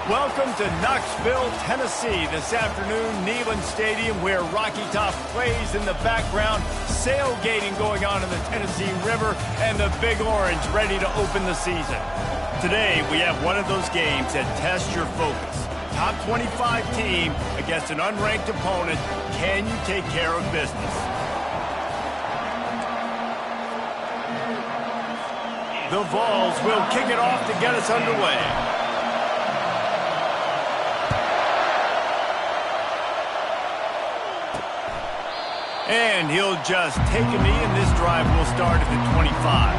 Welcome to Knoxville, Tennessee. This afternoon, Neyland Stadium, where Rocky Top plays in the background. Sailgating going on in the Tennessee River, and the Big Orange ready to open the season. Today, we have one of those games that tests your focus. Top 25 team against an unranked opponent. Can you take care of business? The Vols will kick it off to get us underway. And he'll just take a knee, and this drive will start at the 25.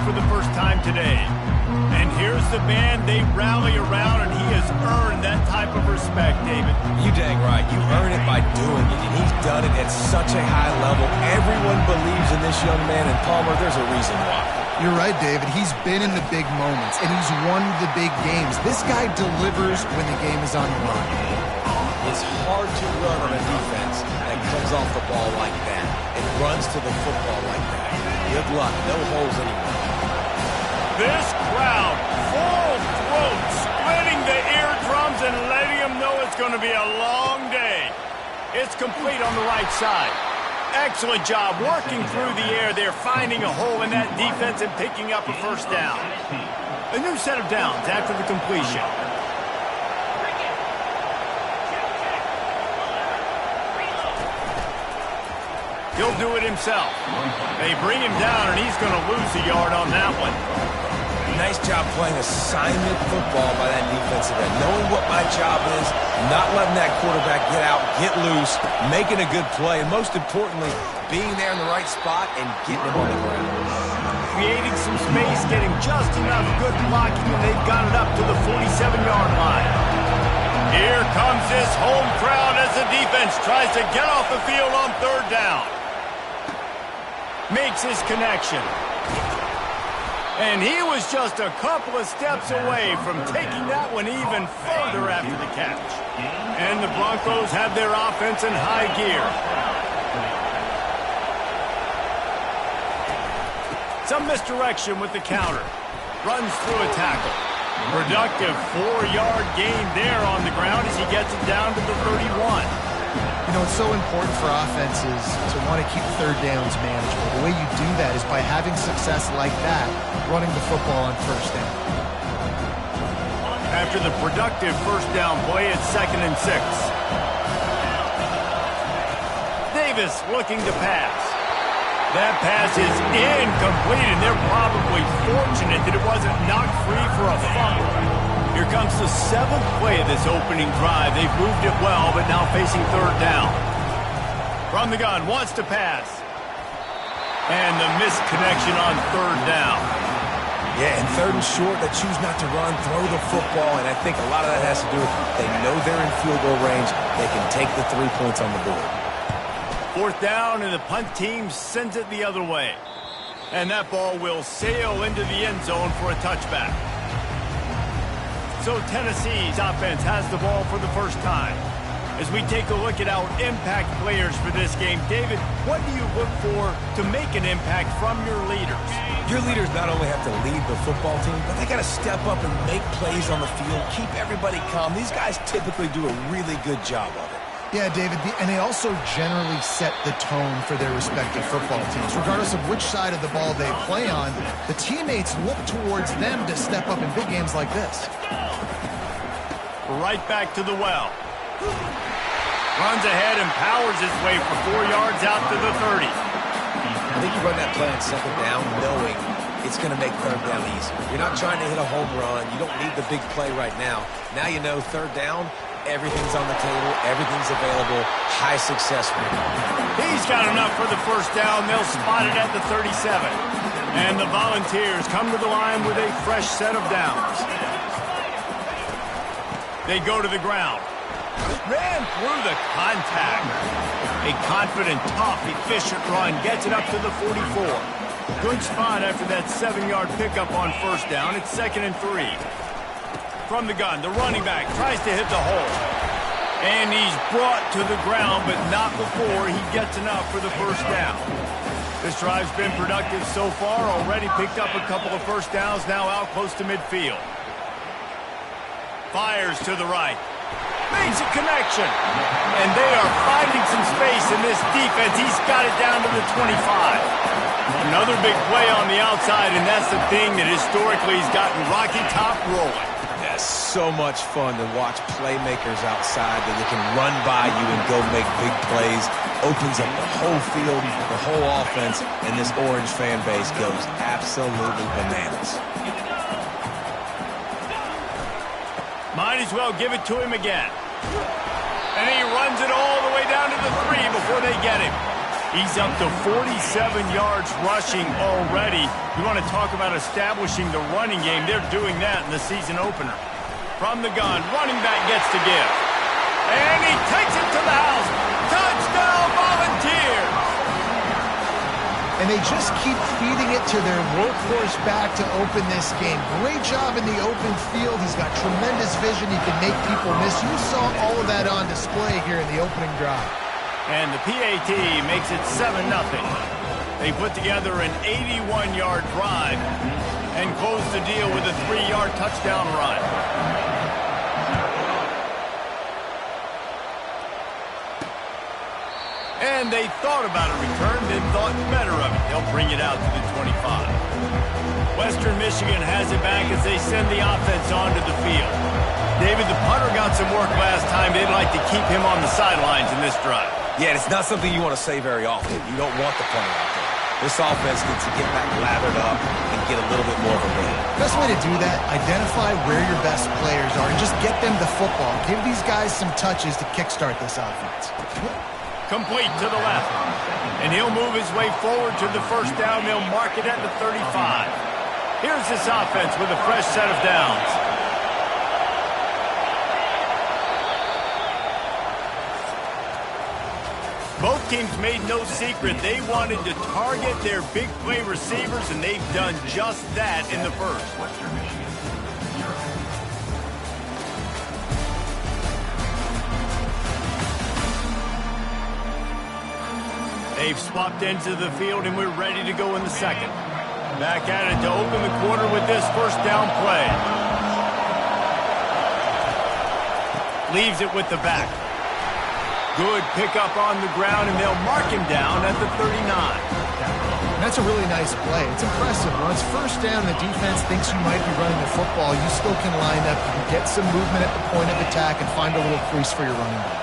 for the first time today. And here's the band they rally around, and he has earned that type of respect, David. You dang right. You earn it by doing it, and he's done it at such a high level. Everyone believes in this young man, and Palmer, there's a reason why. You're right, David. He's been in the big moments, and he's won the big games. This guy delivers when the game is on the line. It's hard to run on a defense that comes off the ball like that and runs to the football like that. Good luck. No holes anywhere. This crowd, full throat, splitting the eardrums and letting them know it's going to be a long day. It's complete on the right side. Excellent job working through the air there, finding a hole in that defense and picking up a first down. A new set of downs after the completion. He'll do it himself. They bring him down, and he's going to lose a yard on that one. Nice job playing assignment football by that defensive end. Knowing what my job is, not letting that quarterback get out, get loose, making a good play, and most importantly, being there in the right spot and getting him on the ground. Creating some space, getting just enough good blocking, and they've got it up to the 47-yard line. Here comes this home crowd as the defense tries to get off the field on third down. Makes his connection. And he was just a couple of steps away from taking that one even further after the catch. And the Broncos have their offense in high gear. Some misdirection with the counter. Runs through a tackle. Productive 4-yard gain there on the ground as he gets it down to the 31. You know, it's so important for offenses to want to keep third downs manageable. The way you do that is by having success like that, running the football on first down. After the productive first down play, it's 2nd and 6. Davis looking to pass. That pass is incomplete, and they're probably fortunate that it wasn't knocked free for a fumble. Here comes the 7th play of this opening drive. They've moved it well, but now facing third down. From the gun, wants to pass. And the missed connection on third down. Yeah, and 3rd and short, they choose not to run, throw the football, and I think a lot of that has to do with they know they're in field goal range. They can take the 3 points on the board. 4th down, and the punt team sends it the other way. And that ball will sail into the end zone for a touchback. So Tennessee's offense has the ball for the first time. As we take a look at our impact players for this game, David, what do you look for to make an impact from your leaders? Your leaders not only have to lead the football team, but they got to step up and make plays on the field, keep everybody calm. These guys typically do a really good job of it. Yeah, David, and they also generally set the tone for their respective football teams. Regardless of which side of the ball they play on, the teammates look towards them to step up in big games like this. Right back to the well. Runs ahead and powers his way for 4 yards out to the 30. I think you run that play on 2nd down knowing it's going to make third down easy. You're not trying to hit a home run. You don't need the big play right now. Now you know third down, everything's on the table, everything's available, high success rate. He's got enough for the first down. They'll spot it at the 37. And the Volunteers come to the line with a fresh set of downs. They go to the ground. Ran through the contact. A confident, tough, efficient run gets it up to the 44. Good spot after that 7-yard pickup on first down. It's 2nd and 3. From the gun, the running back tries to hit the hole. And he's brought to the ground, but not before he gets enough for the first down. This drive's been productive so far. Already picked up a couple of first downs, now out close to midfield. Fires to the right. Makes a connection. And they are finding some space in this defense. He's got it down to the 25. Another big play on the outside, and that's the thing that historically has gotten Rocky Top rolling. That's so much fun to watch playmakers outside that they can run by you and go make big plays. Opens up the whole field, the whole offense, and this Orange fan base goes absolutely bananas. Might as well give it to him again. And he runs it all the way down to the 3 before they get him. He's up to 47 yards rushing already. You want to talk about establishing the running game. They're doing that in the season opener. From the gun, running back gets to give. And he takes it to the house. Touchdown, Volunteers! And they just keep feeding it to their workhorse back to open this game. Great job in the open field. He's got tremendous vision. He can make people miss. You saw all of that on display here in the opening drive. And the PAT makes it 7-0. They put together an 81-yard drive and close the deal with a 3-yard touchdown run. And they thought about a return, then thought better of it. They'll bring it out to the 25. Western Michigan has it back as they send the offense onto the field. David, the punter got some work last time. They'd like to keep him on the sidelines in this drive. Yeah, it's not something you want to say very often. You don't want the punter out there. This offense needs to get back lathered up and get a little bit more of a lead. Best way to do that, identify where your best players are and just get them the football. Give these guys some touches to kickstart this offense. Complete to the left. And he'll move his way forward to the first down. They'll mark it at the 35. Here's this offense with a fresh set of downs. Both teams made no secret they wanted to target their big play receivers, and they've done just that in the first. They've swapped into the field, and we're ready to go in the second. Back at it to open the quarter with this first down play. Leaves it with the back. Good pickup on the ground, and they'll mark him down at the 39. That's a really nice play. It's impressive. When it's first down, the defense thinks you might be running the football. You still can line up. You can get some movement at the point of attack and find a little crease for your running back.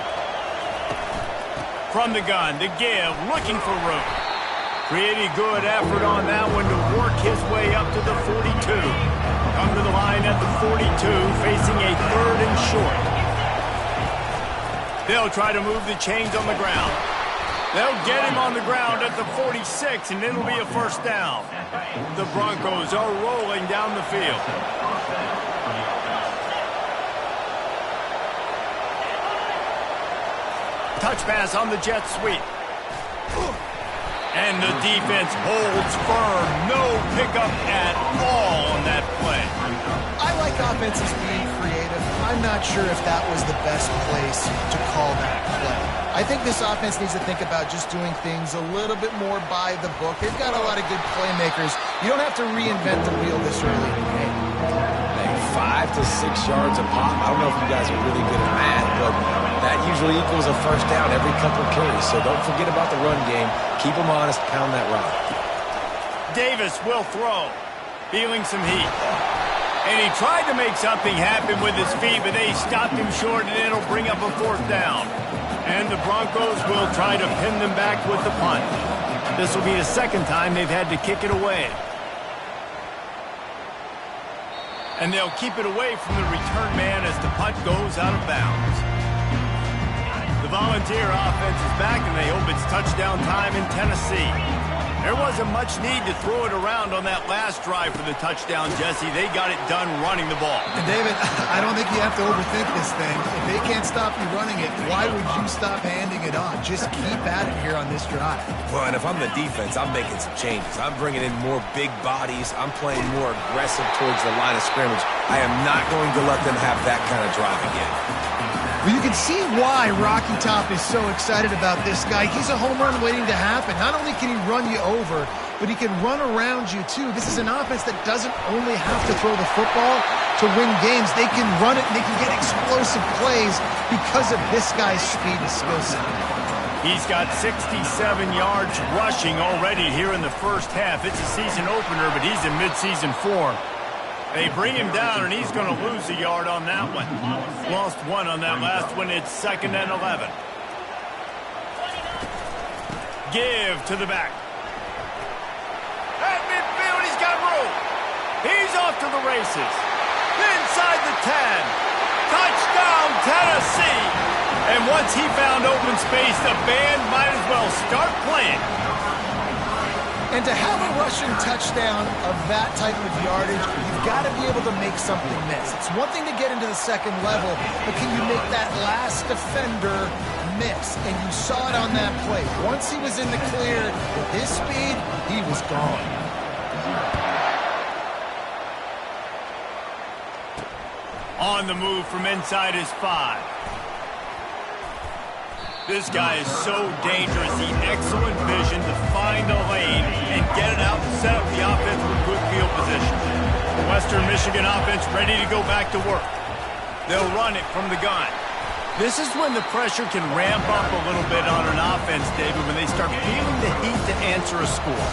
From the gun, the give, looking for room. Pretty good effort on that one to work his way up to the 42. Come to the line at the 42, facing a 3rd and short. They'll try to move the chains on the ground. They'll get him on the ground at the 46, and it'll be a first down. The Broncos are rolling down the field. Touch pass on the jet sweep. And the defense holds firm. No pickup at all on that play. I like offenses being creative. I'm not sure if that was the best place to call that play. I think this offense needs to think about just doing things a little bit more by the book. They've got a lot of good playmakers. You don't have to reinvent the wheel this early in the game. Hey, 5 to 6 yards a pop. I don't know if you guys are really good at math, but that usually equals a first down every couple of carries. So don't forget about the run game. Keep them honest. Pound that rock. Davis will throw. Feeling some heat. And he tried to make something happen with his feet, but they stopped him short, and it'll bring up a 4th down. And the Broncos will try to pin them back with the punt. This will be the second time they've had to kick it away. And they'll keep it away from the return man as the punt goes out of bounds. The Volunteer offense is back, and they hope it's touchdown time in Tennessee. There wasn't much need to throw it around on that last drive for the touchdown, Jesse. They got it done running the ball. And David, I don't think you have to overthink this thing. If they can't stop you running it, why would you stop handing it on? Just keep at it here on this drive. Well, and if I'm the defense, I'm making some changes. I'm bringing in more big bodies. I'm playing more aggressive towards the line of scrimmage. I am not going to let them have that kind of drive again. Well, you can see why Rocky Top is so excited about this guy. He's a home run waiting to happen. Not only can he run you over, but he can run around you, too. This is an offense that doesn't only have to throw the football to win games. They can run it, and they can get explosive plays because of this guy's speed and skill set. He's got 67 yards rushing already here in the first half. It's a season opener, but he's in midseason form. They bring him down, and he's going to lose a yard on that one. Lost 1 on that last one. It's 2nd and 11. Give to the back. At midfield, he's got room. He's off to the races. Inside the 10. Touchdown, Tennessee! And once he found open space, the band might as well start playing. And to have a rushing touchdown of that type of yardage, you've got to be able to make something miss. It's one thing to get into the second level, but can you make that last defender miss? And you saw it on that play. Once he was in the clear, with his speed, he was gone. On the move from inside his 5. This guy is so dangerous. He excellent vision to find the lane and get it out and set up the offense with good field position. The Western Michigan offense ready to go back to work. They'll run it from the gun. This is when the pressure can ramp up a little bit on an offense, David, when they start feeling the heat to answer a score.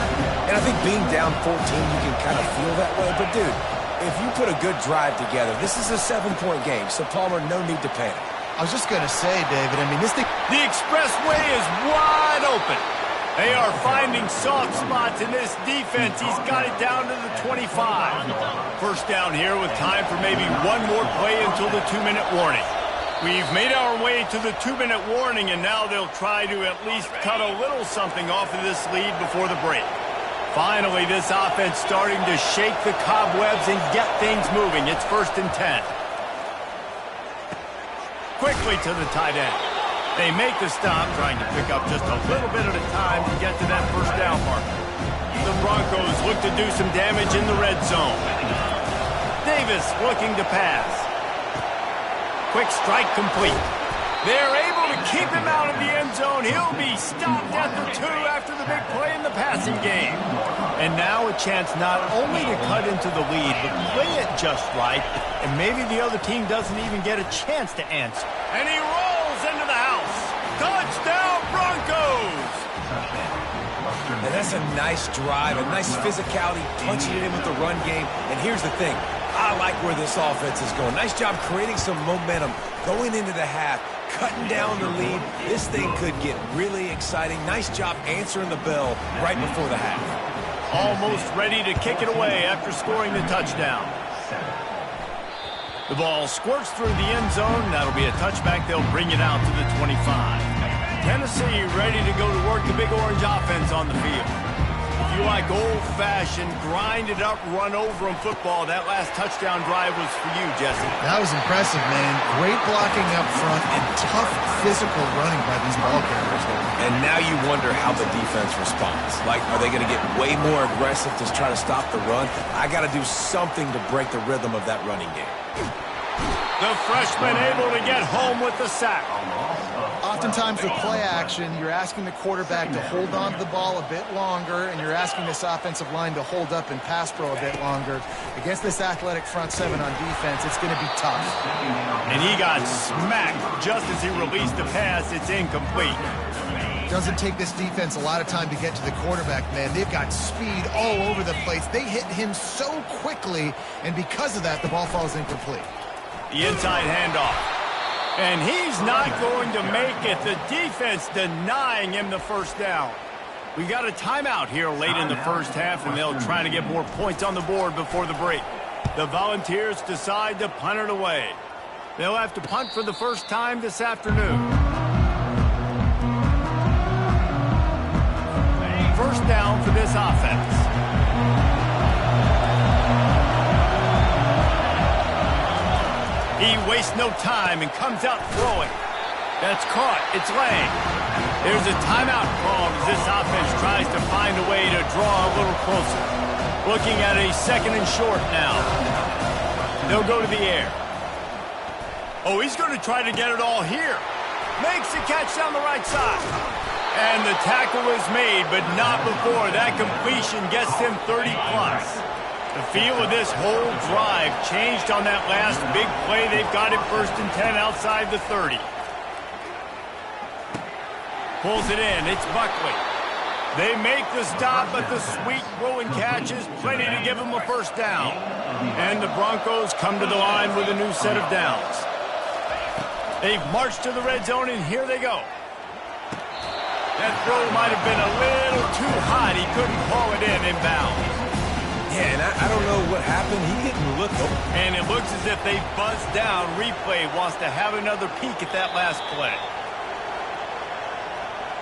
And I think being down 14, you can kind of feel that way. But, dude, if you put a good drive together, this is a 7-point game. So, Palmer, no need to panic. I was just going to say, David, I mean, this thing... The expressway is wide open. They are finding soft spots in this defense. He's got it down to the 25. First down here with time for maybe one more play until the 2-minute warning. We've made our way to the 2-minute warning, and now they'll try to at least cut a little something off of this lead before the break. Finally, this offense starting to shake the cobwebs and get things moving. It's 1st and 10. Quickly to the tight end. They make the stop, trying to pick up just a little bit at a time to get to that first down marker. The Broncos look to do some damage in the red zone. Davis looking to pass. Quick strike complete. They're able to keep him out of the end zone. He'll be stopped at the 2 after the big play in the passing game. And now a chance not only to cut into the lead, but play it just right, and maybe the other team doesn't even get a chance to answer. And he rolls into the house. Touchdown, Broncos! And that's a nice drive, a nice physicality, punching it in with the run game. And here's the thing. I like where this offense is going. Nice job creating some momentum going into the half, cutting down the lead. This thing could get really exciting. Nice job answering the bell right before the half. Almost ready to kick it away after scoring the touchdown. The ball squirts through the end zone. That'll be a touchback. They'll bring it out to the 25. Tennessee ready to go to work the Big Orange offense on the field. If you like old-fashioned, grinded-up, run-over-'em football, that last touchdown drive was for you, Jesse. That was impressive, man. Great blocking up front and tough physical running by these ball carriers there. And now you wonder how the defense responds. Like, are they going to get way more aggressive to try to stop the run? I got to do something to break the rhythm of that running game. The freshman able to get home with the sack. Oftentimes with play action, you're asking the quarterback to hold on to the ball a bit longer, and you're asking this offensive line to hold up in pass pro a bit longer. Against this athletic front 7 on defense, it's going to be tough. And he got smacked just as he released the pass. It's incomplete. Doesn't take this defense a lot of time to get to the quarterback, man. They've got speed all over the place. They hit him so quickly, and because of that, the ball falls incomplete. The inside handoff. And he's not going to make it. The defense denying him the first down. We got a timeout here late in the first half, and they'll try to get more points on the board before the break. The Volunteers decide to punt it away. They'll have to punt for the first time this afternoon. First down for this offense. He wastes no time and comes out throwing. That's caught. It's Lang. There's a timeout called as this offense tries to find a way to draw a little closer. Looking at a 2nd and short now. They'll go to the air. Oh, he's going to try to get it all here. Makes the catch down the right side. And the tackle is made, but not before. That completion gets him 30+. The feel of this whole drive changed on that last big play. They've got it 1st and 10 outside the 30. Pulls it in. It's Buckley. They make the stop, but the sweet throw and catch is plenty to give them a first down. And the Broncos come to the line with a new set of downs. They've marched to the red zone, and here they go. That throw might have been a little too hot. He couldn't haul it in inbounds. Yeah, and I don't know what happened. He didn't look open. And it looks as if they buzzed down. Replay wants to have another peek at that last play.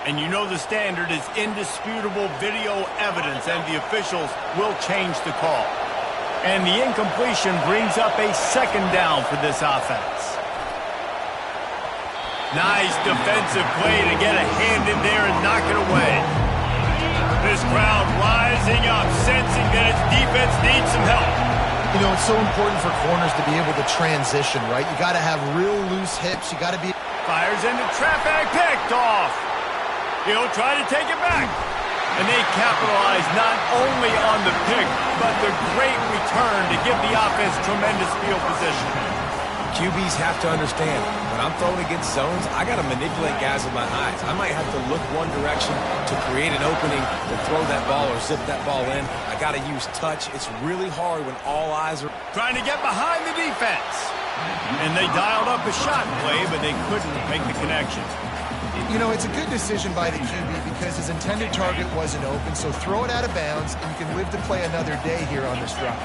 And you know the standard is indisputable video evidence, and the officials will change the call. And the incompletion brings up a second down for this offense. Nice defensive play to get a hand in there and knock it away. This crowd rising up, sensing that its defense needs some help. You know, it's so important for corners to be able to transition, right? You got to have real loose hips. You got to be... Fires into traffic, picked off. He'll try to take it back. And they capitalize not only on the pick, but the great return to give the offense tremendous field position. QBs have to understand, when I'm throwing against zones, I got to manipulate guys with my eyes. I might have to look one direction to create an opening to throw that ball or zip that ball in. I got to use touch. It's really hard when all eyes are... Trying to get behind the defense. And they dialed up a shot play, but they couldn't make the connection. You know, it's a good decision by the QB because his intended target wasn't open, so throw it out of bounds, and you can live to play another day here on this drive.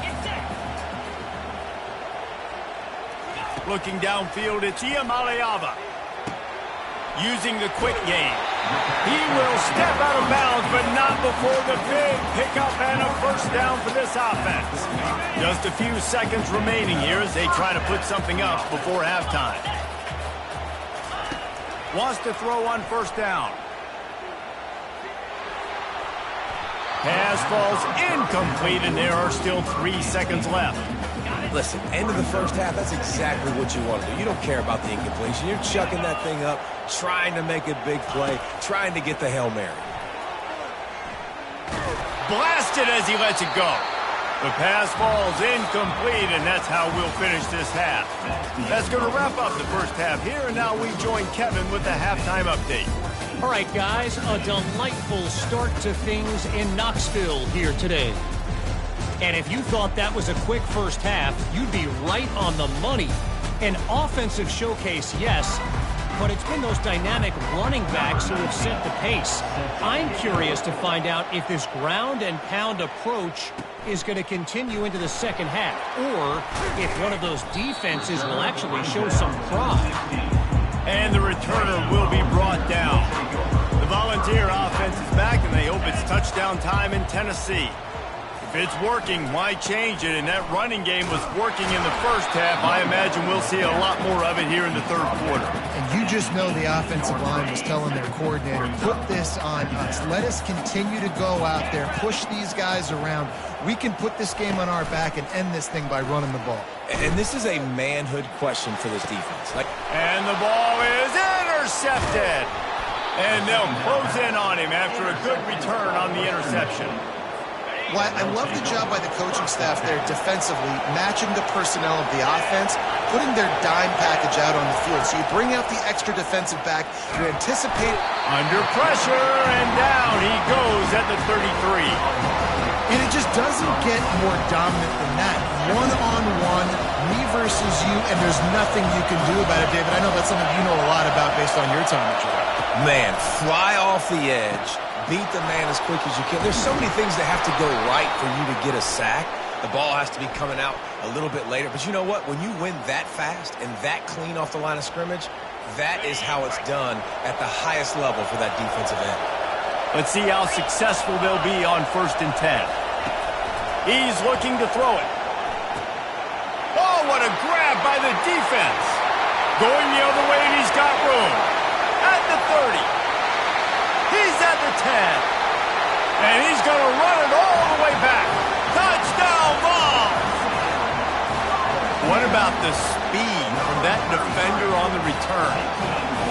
Looking downfield, it's Iamaleava. Using the quick game. He will step out of bounds, but not before the big pickup and a first down for this offense. Just a few seconds remaining here as they try to put something up before halftime. Wants to throw on first down. Pass falls incomplete, and there are still 3 seconds left. Listen, end of the first half, that's exactly what you want to do. You don't care about the incompletion. You're chucking that thing up, trying to make a big play, trying to get the Hail Mary. Blasted as he lets it go. The pass falls incomplete, and that's how we'll finish this half. That's going to wrap up the first half here, and now we join Kevin with the halftime update. All right, guys, a delightful start to things in Knoxville here today. And if you thought that was a quick first half, you'd be right on the money. An offensive showcase, yes, but it's been those dynamic running backs who have set the pace. I'm curious to find out if this ground and pound approach is going to continue into the second half, or if one of those defenses will actually show some pride. And the returner will be brought down. The Volunteer offense is back, and they hope it's touchdown time in Tennessee. If it's working, why change it? And that running game was working in the first half. I imagine we'll see a lot more of it here in the third quarter. And you just know the offensive line was telling their coordinator, put this on us. Let us continue to go out there, push these guys around. We can put this game on our back and end this thing by running the ball. And this is a manhood question for this defense. And the ball is intercepted. And they'll close in on him after a good return on the interception. Well, I love the job by the coaching staff there defensively, matching the personnel of the offense, putting their dime package out on the field. So you bring out the extra defensive back, you anticipate... Under pressure, and down he goes at the 33. And it just doesn't get more dominant than that. One-on-one, me versus you, and there's nothing you can do about it, David. I know that's something you know a lot about based on your time at Georgia. Man, fly off the edge. Beat the man as quick as you can. There's so many things that have to go right for you to get a sack. The ball has to be coming out a little bit later. But you know what? When you win that fast and that clean off the line of scrimmage, that is how it's done at the highest level for that defensive end. Let's see how successful they'll be on 1st and 10. He's looking to throw it. Oh, what a grab by the defense. Going the other way, and he's got room. At the 30. He's at the 10. And he's going to run it all the way back. Touchdown ball! What about the speed from that defender on the return?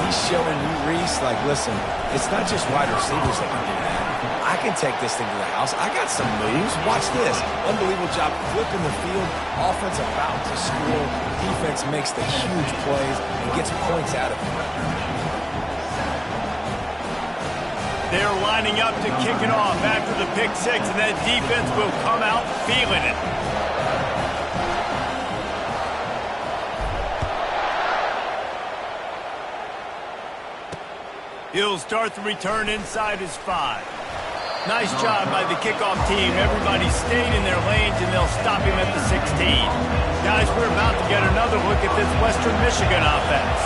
He's showing you, Reese, like, listen, it's not just wide receivers that can do that. I can take this thing to the house. I got some moves. Watch this. Unbelievable job flipping the field. Offense about to score. Defense makes the huge plays and gets points out of it. They're lining up to kick it off after the pick six, and that defense will come out feeling it. He'll start the return inside his 5. Nice job by the kickoff team. Everybody stayed in their lanes, and they'll stop him at the 16. Guys, we're about to get another look at this Western Michigan offense.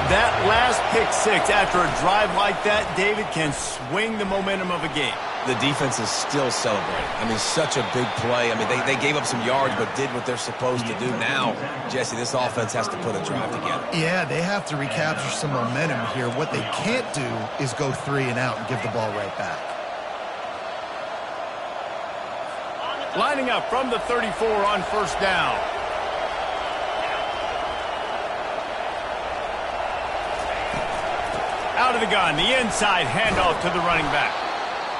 That last pick six after a drive like that, David, can swing the momentum of a game. The defense is still celebrating. I mean, such a big play. I mean, they gave up some yards but did what they're supposed to do. Now, Jesse, this offense has to put a drive together. Yeah, they have to recapture some momentum here. What they can't do is go 3 and out and give the ball right back. Lining up from the 34 on first down. Out of the gun, the inside handoff to the running back.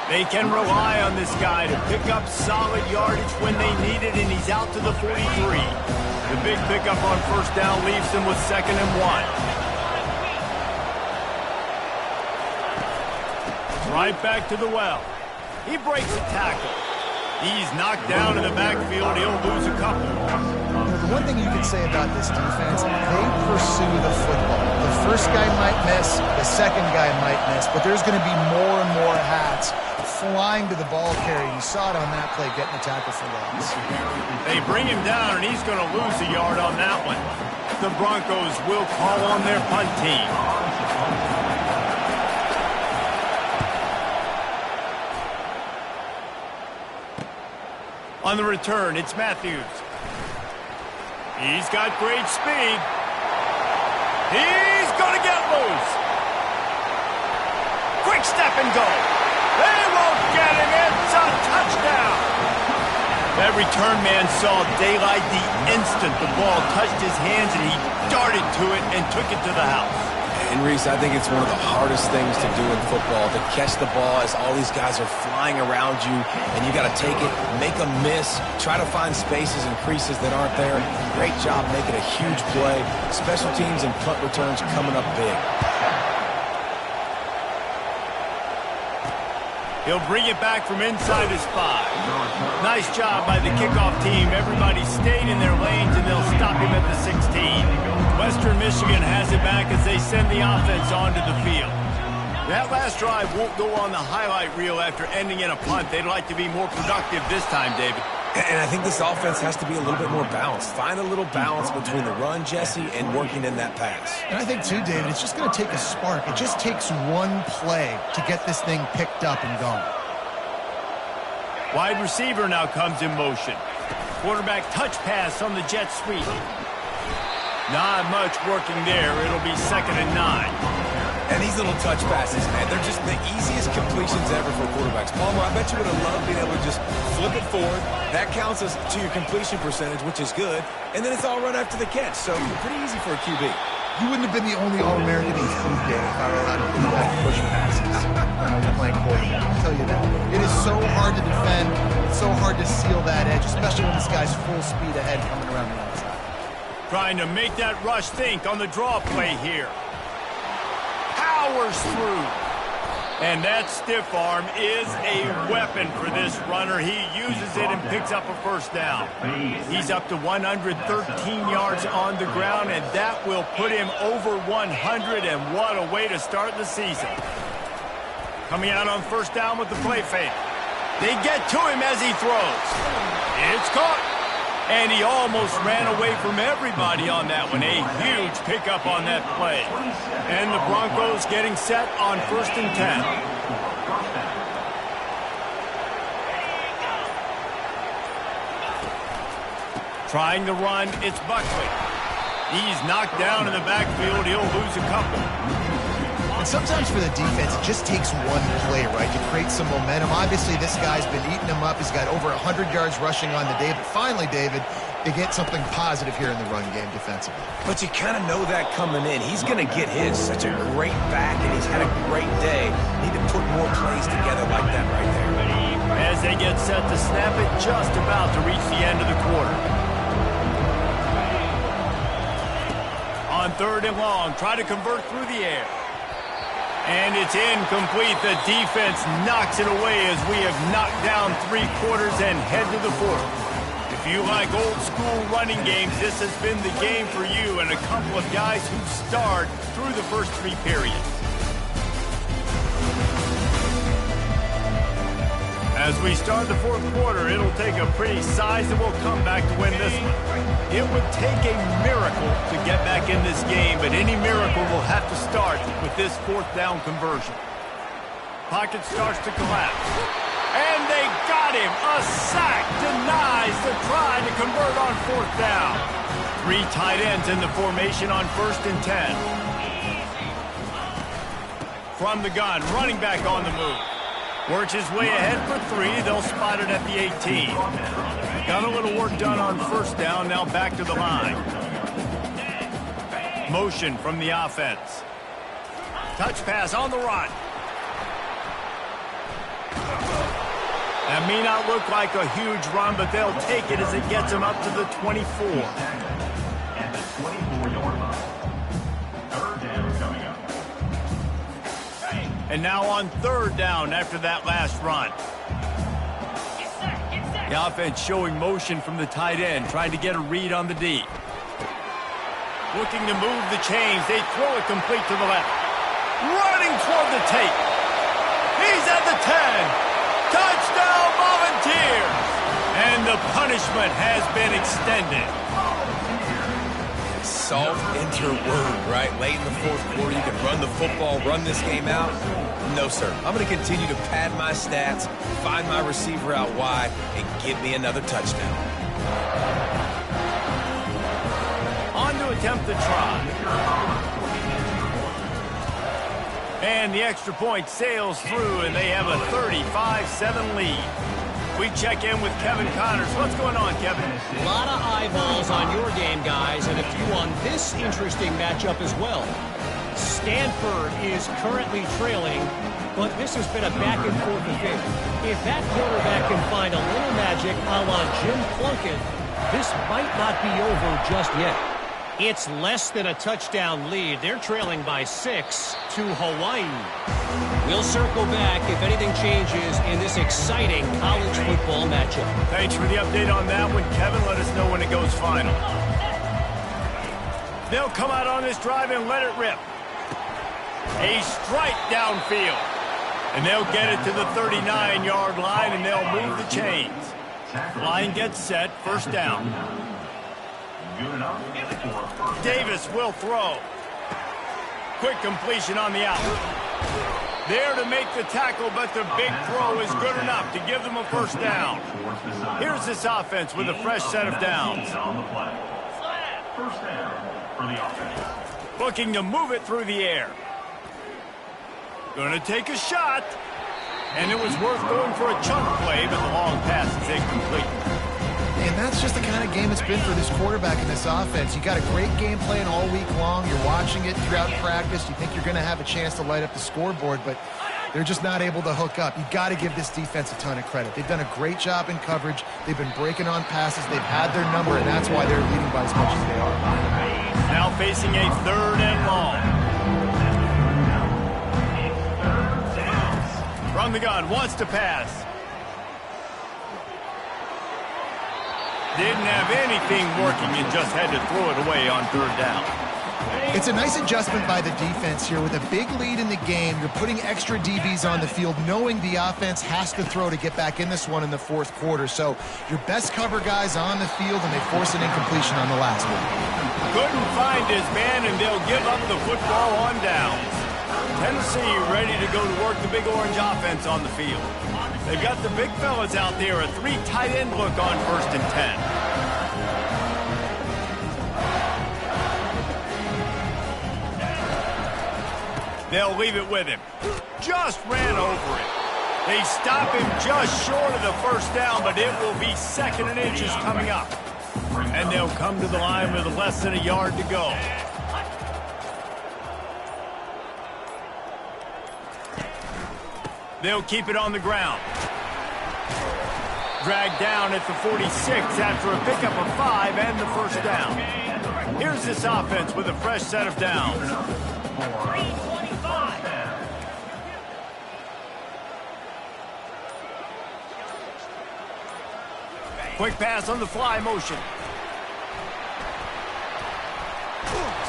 They can rely on this guy to pick up solid yardage when they need it, and he's out to the 43. The big pickup on first down leaves them with 2nd and 1. Right back to the well. He breaks a tackle. He's knocked down in the backfield. He'll lose a couple. The one thing you can say about this defense, they pursue the football. The first guy might miss, the second guy might miss, but there's going to be more and more hats flying to the ball carrier. You saw it on that play, getting the tackle for loss. They bring him down, and he's going to lose a yard on that one. The Broncos will call on their punt team. On the return, it's Matthews. He's got great speed. He's going to get loose. Quick step and go. They won't get him. It's a touchdown. That return man saw daylight the instant the ball touched his hands, and he darted to it and took it to the house. And, Reese, I think it's one of the hardest things to do in football, to catch the ball as all these guys are flying around you, and you got to take it, make a miss, try to find spaces and creases that aren't there. Great job making a huge play. Special teams and punt returns coming up big. He'll bring it back from inside his 5. Nice job by the kickoff team. Everybody stayed in their lanes, and they'll stop him at the 16. Western Michigan has it back as they send the offense onto the field. That last drive won't go on the highlight reel after ending in a punt. They'd like to be more productive this time, David. And I think this offense has to be a little bit more balanced. Find a little balance between the run, Jesse, and working in that pass. And I think, too, David, it's just going to take a spark. It just takes one play to get this thing picked up and going. Wide receiver now comes in motion. Quarterback touch pass on the jet sweep. Not much working there. It'll be 2nd and 9. And these little touch passes, man, they're just the easiest completions ever for quarterbacks. Palmer, I bet you would have loved being able to just flip it forward. That counts as to your completion percentage, which is good. And then it's all run after the catch, so pretty easy for a QB. You wouldn't have been the only All-American he's proved if I were allowed to do that and push passes. You're playing quarterback, I'll tell you that. It is so hard to defend. It's so hard to seal that edge, especially when this guy's full speed ahead coming around the outside. Trying to make that rush think on the draw play here. Powers through. And that stiff arm is a weapon for this runner. He uses it and picks up a first down. He's up to 113 yards on the ground, and that will put him over 100, and what a way to start the season. Coming out on first down with the play fake. They get to him as he throws. It's caught. And he almost ran away from everybody on that one. A huge pickup on that play. And the Broncos getting set on 1st and 10. Trying to run, it's Buckley. He's knocked down in the backfield. He'll lose a couple. And sometimes for the defense, it just takes one play, right, to create some momentum. Obviously, this guy's been eating him up. He's got over 100 yards rushing on the day. But finally, David, they get something positive here in the run game defensively. But you kind of know that coming in. He's going to get his. Such a great back, and he's had a great day. Need to put more plays together like that right there. As they get set to snap it, just about to reach the end of the quarter. On 3rd and long, try to convert through the air. And it's incomplete. The defense knocks it away as we have knocked down 3 quarters and head to the 4th. If you like old-school running games, this has been the game for you and a couple of guys who've starred through the first 3 periods. As we start the fourth quarter, it'll take a pretty sizable comeback to win this one. It would take a miracle to get back in this game, but any miracle will have to start with this fourth down conversion. Pocket starts to collapse. And they got him. A sack denies the try to convert on fourth down. 3 tight ends in the formation on 1st and 10. From the gun, running back on the move. Works his way ahead for 3. They'll spot it at the 18. Got a little work done on 1st down. Now back to the line. Motion from the offense. Touch pass on the run. That may not look like a huge run, but they'll take it as it gets them up to the 24. At the 24-yard line. 3rd down coming up. And now on 3rd down after that last run. The offense showing motion from the tight end, trying to get a read on the D. Looking to move the chains. They throw it complete to the left. Running toward the tape. He's at the 10. Touchdown Volunteers. And the punishment has been extended. Salt enter word, right? Late in the fourth quarter, you can run the football, run this game out. No, sir. I'm going to continue to pad my stats, find my receiver out wide, and give me another touchdown. On to attempt the try. And the extra point sails through, and they have a 35-7 lead. We check in with Kevin Connors. What's going on, Kevin? A lot of eyeballs on your game, guys, and a few on this interesting matchup as well. Stanford is currently trailing, but this has been a back-and-forth affair. If that quarterback can find a little magic a la Jim Plunkett, this might not be over just yet. It's less than a touchdown lead. They're trailing by 6 to Hawaii. We'll circle back if anything changes in this exciting college football matchup. Thanks for the update on that one, Kevin. Let us know when it goes final. They'll come out on this drive and let it rip. A strike downfield. And they'll get it to the 39-yard line, and they'll move the chains. Line gets set, 1st down. Davis will throw. Quick completion on the out. There to make the tackle, but the big throw is good enough to give them a 1st down. Here's this offense with a fresh set of downs. 1st down for the offense. Looking to move it through the air. Going to take a shot. And it was worth going for a chunk play, but the long pass is incomplete. And that's just the kind of game it's been for this quarterback in this offense. You got a great game plan all week long. You're watching it throughout practice. You think you're going to have a chance to light up the scoreboard, but they're just not able to hook up. You got to give this defense a ton of credit. They've done a great job in coverage. They've been breaking on passes. They've had their number, and that's why they're leading by as much as they are. Now facing a 3rd and long. From the gun, wants to pass. Didn't have anything working and just had to throw it away on 3rd down. It's a nice adjustment by the defense here. With a big lead in the game, you're putting extra DBs on the field, knowing the offense has to throw to get back in this one in the 4th quarter. So your best cover guys on the field, and they force an incompletion on the last one. Couldn't find his man, and they'll give up the football on downs. Tennessee ready to go to work the Big Orange offense on the field. They've got the big fellas out there, a 3 tight end look on 1st and 10. They'll leave it with him. Just ran over it. They stop him just short of the 1st down, but it will be 2nd and inches coming up. And they'll come to the line with less than a yard to go. They'll keep it on the ground. Dragged down at the 46 after a pickup of 5 and the 1st down. Here's this offense with a fresh set of downs. Quick pass on the fly motion.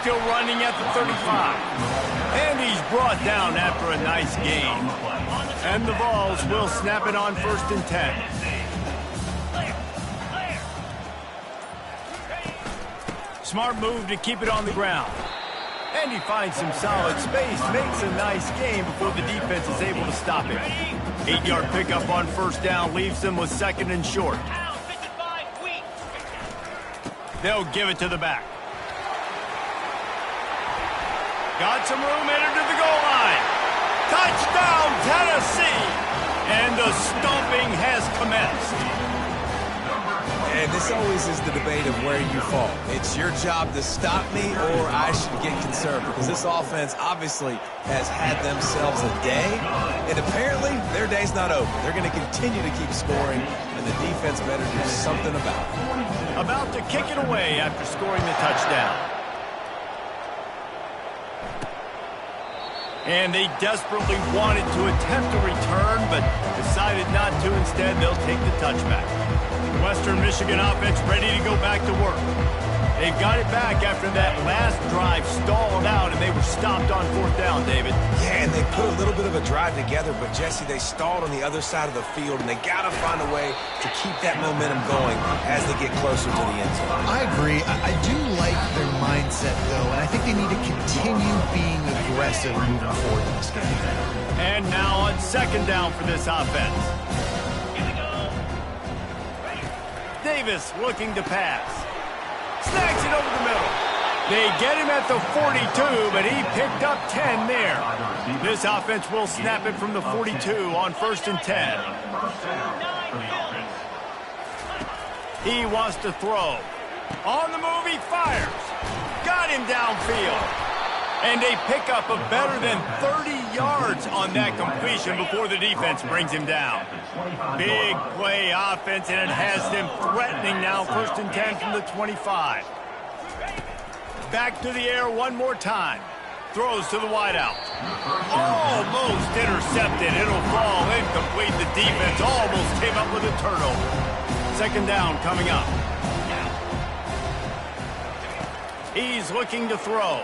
Still running at the 35. And he's brought down after a nice gain. And the Vols will snap it on 1st and 10. Smart move to keep it on the ground. And he finds some solid space, makes a nice gain before the defense is able to stop it. 8-yard pickup on 1st down leaves them with 2nd and short. They'll give it to the back. Got some room, entered to the goal line. Touchdown, Tennessee! And the stomping has commenced. And this always is the debate of where you fall. It's your job to stop me or I should get concerned, because this offense obviously has had themselves a day, and apparently their day's not over. They're going to continue to keep scoring, and the defense better do something about it. About to kick it away after scoring the touchdown. And they desperately wanted to attempt a return, but decided not to. Instead, they'll take the touchback. Western Michigan offense ready to go back to work. They've got it back after that last drive stalled out, and they were stopped on 4th down, David. Yeah, and they put a little bit of a drive together, but, Jesse, they stalled on the other side of the field, and they got to find a way to keep that momentum going as they get closer to the end zone. I agree. I do like their mindset, though, and I think they need to continue being aggressive moving forward in this game. And now on 2nd down for this offense. Davis looking to pass. Snags it over the middle. They get him at the 42, but he picked up 10 there. This offense will snap it from the 42 on 1st and 10. He wants to throw. On the move, he fires. Got him downfield. And they pick up a better than 30 yards on that completion before the defense brings him down. Big play offense, and it has them threatening now. 1st and 10 from the 25. Back to the air one more time. Throws to the wideout. Almost intercepted. It'll fall incomplete. The defense almost came up with a turnover. 2nd down coming up. He's looking to throw.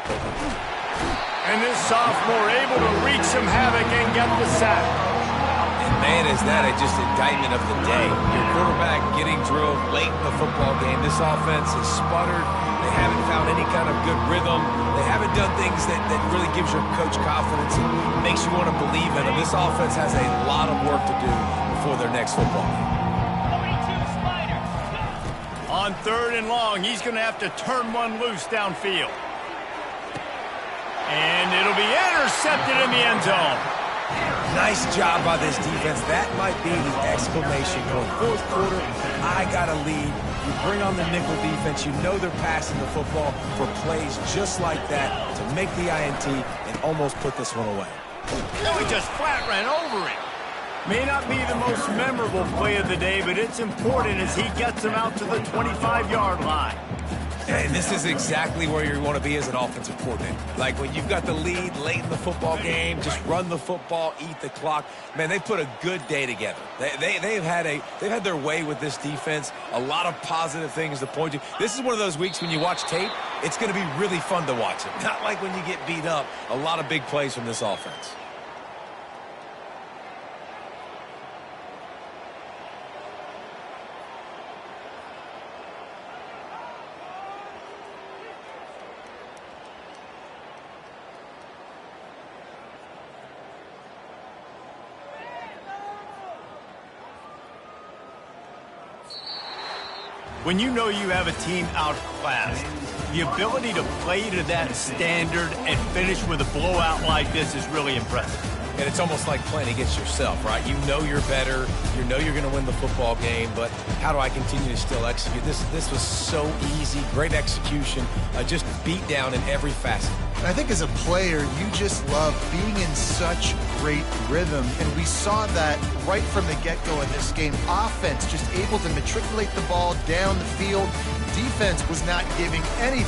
And this sophomore able to wreak some havoc and get the sack. And man, is that just indictment of the day. Your quarterback getting drilled late in the football game. This offense has sputtered. They haven't found any kind of good rhythm. They haven't done things that really gives your coach confidence and makes you want to believe in them. This offense has a lot of work to do before their next football game. On 3rd and long, he's going to have to turn one loose downfield. And it'll be intercepted in the end zone. Nice job by this defense. That might be the exclamation point. 4th quarter, I got a lead. You bring on the nickel defense. You know they're passing the football for plays just like that to make the INT and almost put this one away. No, he just flat ran over it. May not be the most memorable play of the day, but it's important as he gets them out to the 25-yard line. And this is exactly where you want to be as an offensive coordinator. Like when you've got the lead late in the football game, just run the football, eat the clock. Man, they put a good day together. They've had their way with this defense. A lot of positive things to point to. This is one of those weeks when you watch tape, it's going to be really fun to watch it. Not like when you get beat up. A lot of big plays from this offense. When you know you have a team outclassed, the ability to play to that standard and finish with a blowout like this is really impressive. And it's almost like playing against yourself, right? You know you're better. You know you're going to win the football game, but how do I continue to still execute? This was so easy. Great execution. Just beat down in every facet. I think as a player, you just love being in such great rhythm, and we saw that right from the get-go in this game. Offense just able to matriculate the ball down the field. Defense was not giving anything